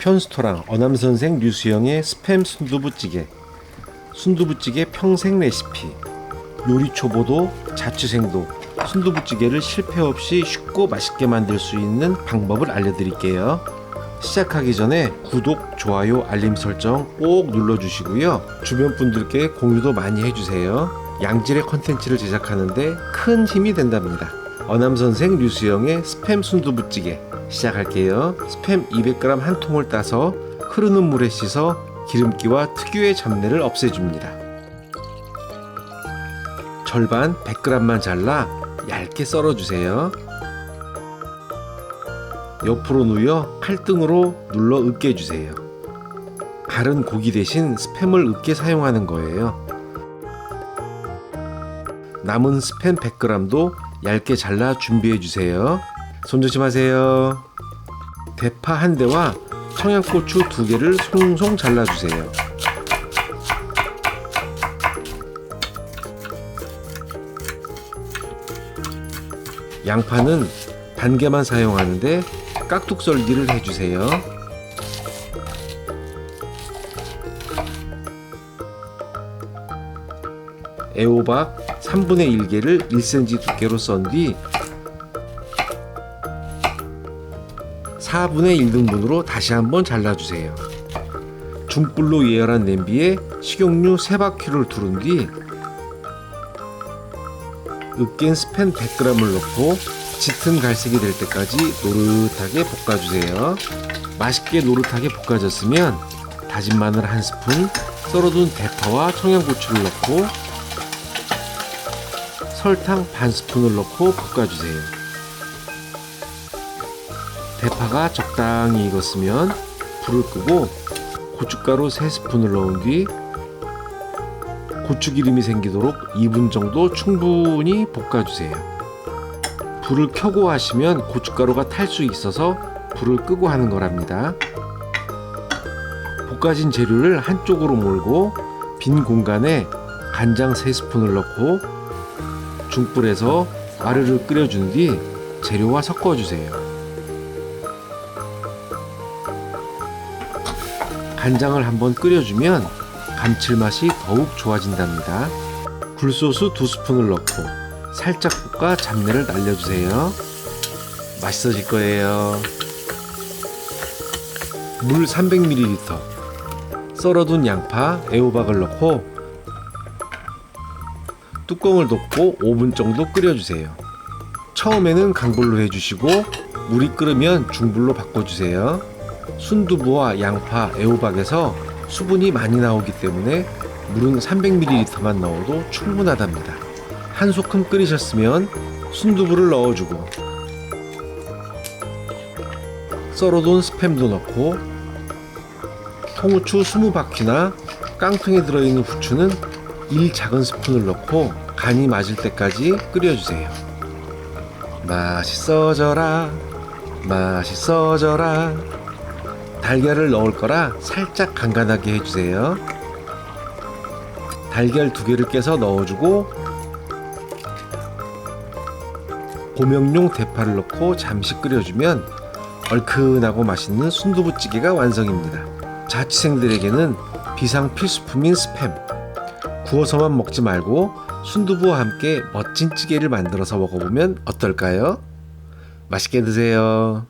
편스토랑 어남선생 류수영의 스팸 순두부찌개, 순두부찌개 평생 레시피, 요리초보도 자취생도 순두부찌개를 실패 없이 쉽고 맛있게 만들 수 있는 방법을 알려드릴게요. 시작하기 전에 구독, 좋아요, 알림 설정 꼭 눌러주시고요. 주변 분들께 공유도 많이 해주세요. 양질의 컨텐츠를 제작하는데 큰 힘이 된답니다. 어남선생 류수영의 스팸 순두부찌개 시작할게요. 스팸 200g 한 통을 따서 흐르는 물에 씻어 기름기와 특유의 잡내를 없애줍니다. 절반 100g만 잘라 얇게 썰어주세요. 옆으로 누여 칼등으로 눌러 으깨주세요. 다른 고기 대신 스팸을 으깨 사용하는 거예요. 남은 스팸 100g도 얇게 잘라 준비해주세요. 손 조심하세요. 대파 한 대와 청양고추 2개를 송송 잘라주세요. 양파는 반개만 사용하는데 깍둑 썰기를 해주세요. 애호박 3분의 1개를 1cm 두께로 썬 뒤 4분의 1등분으로 다시 한번 잘라주세요. 중불로 예열한 냄비에 식용유 3바퀴를 두른 뒤 으깬 스팸 100g을 넣고 짙은 갈색이 될 때까지 노릇하게 볶아주세요. 맛있게 노릇하게 볶아졌으면 다진 마늘 1스푼, 썰어둔 대파와 청양고추를 넣고 설탕 반 스푼을 넣고 볶아주세요. 대파가 적당히 익었으면 불을 끄고 고춧가루 3스푼을 넣은 뒤 고추기름이 생기도록 2분 정도 충분히 볶아주세요. 불을 켜고 하시면 고춧가루가 탈 수 있어서 불을 끄고 하는 거랍니다. 볶아진 재료를 한쪽으로 몰고 빈 공간에 간장 3스푼을 넣고 중불에서 와르르 끓여준 뒤 재료와 섞어주세요. 간장을 한번 끓여주면 감칠맛이 더욱 좋아진답니다. 굴소스 2스푼을 넣고 살짝 볶아 잡내를 날려주세요. 맛있어질 거예요. 물 300ml, 썰어둔 양파, 애호박을 넣고 뚜껑을 덮고 5분 정도 끓여주세요. 처음에는 강불로 해주시고 물이 끓으면 중불로 바꿔주세요. 순두부와 양파, 애호박에서 수분이 많이 나오기 때문에 물은 300ml만 넣어도 충분하답니다. 한 소끔 끓이셨으면 순두부를 넣어주고 썰어둔 스팸도 넣고 통후추 20바퀴나 깡통에 들어있는 후추는 1작은 스푼을 넣고 간이 맞을 때까지 끓여주세요. 맛있어져라, 맛있어져라. 달걀을 넣을 거라 살짝 간간하게 해주세요. 달걀 2개를 깨서 넣어주고 고명용 대파를 넣고 잠시 끓여주면 얼큰하고 맛있는 순두부찌개가 완성입니다. 자취생들에게는 비상 필수품인 스팸. 구워서만 먹지 말고 순두부와 함께 멋진 찌개를 만들어서 먹어보면 어떨까요? 맛있게 드세요.